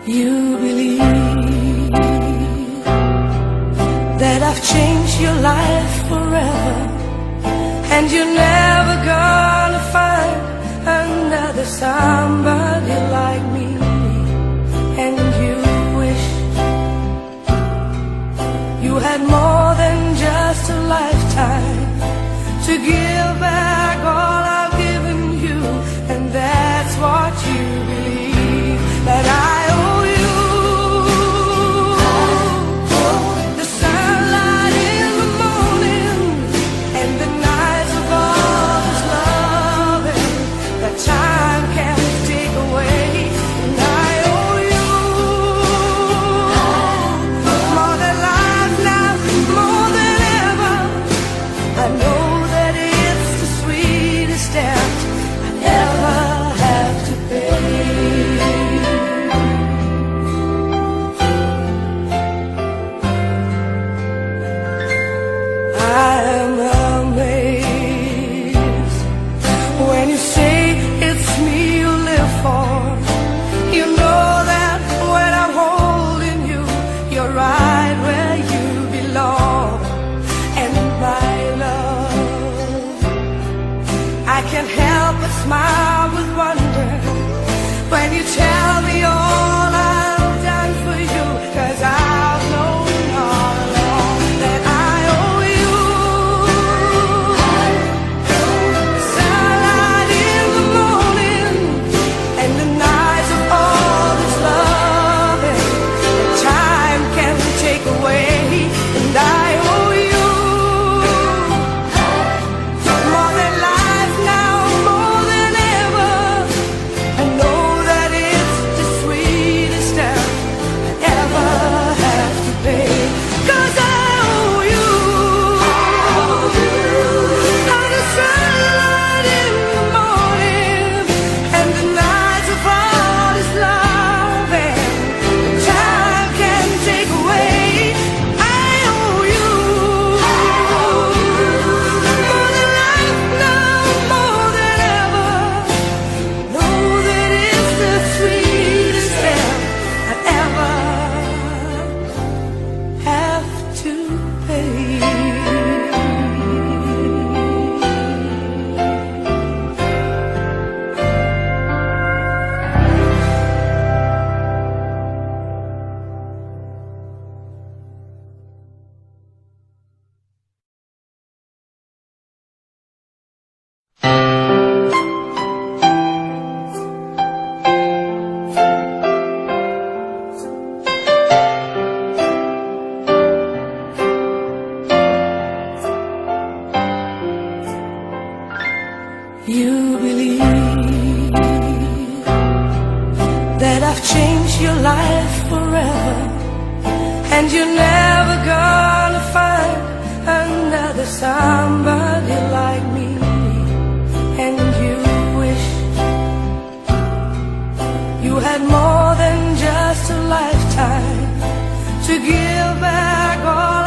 You believe that I've changed your life forever, and you're never gonna find another somebody like me. And you wish you had more than just a lifetime to give back all I've given you, and that's what you believe, that I owe you. The sunlight in the morning and the nights of all this loving that time can't take away. And I owe you more than life now, more than ever. I know that it's the sweetest debt I ever have to pay. I'm amazed when you say it's me you live for. You know that when I'm holding you, you're right where you belong. And my love, I can't help but smile with wonder when you tell me all I've done for you, 'cause I've known all along that I owe you. Sunlight in the morning and the nights of all this loving that time can take away. And I owe you more than life now, more than ever. I know that it's the sweetest debt I ever have to pay, 'cause I owe you. On the sunlight in the morning and the nights of all this loving that time can take away. I owe you more than life now, more than ever. Know that it's the sweetest debt I ever have to pay. You believe that I've changed your life forever, and you're never gonna find another somebody like me. And you wish you had more than just a lifetime to give back all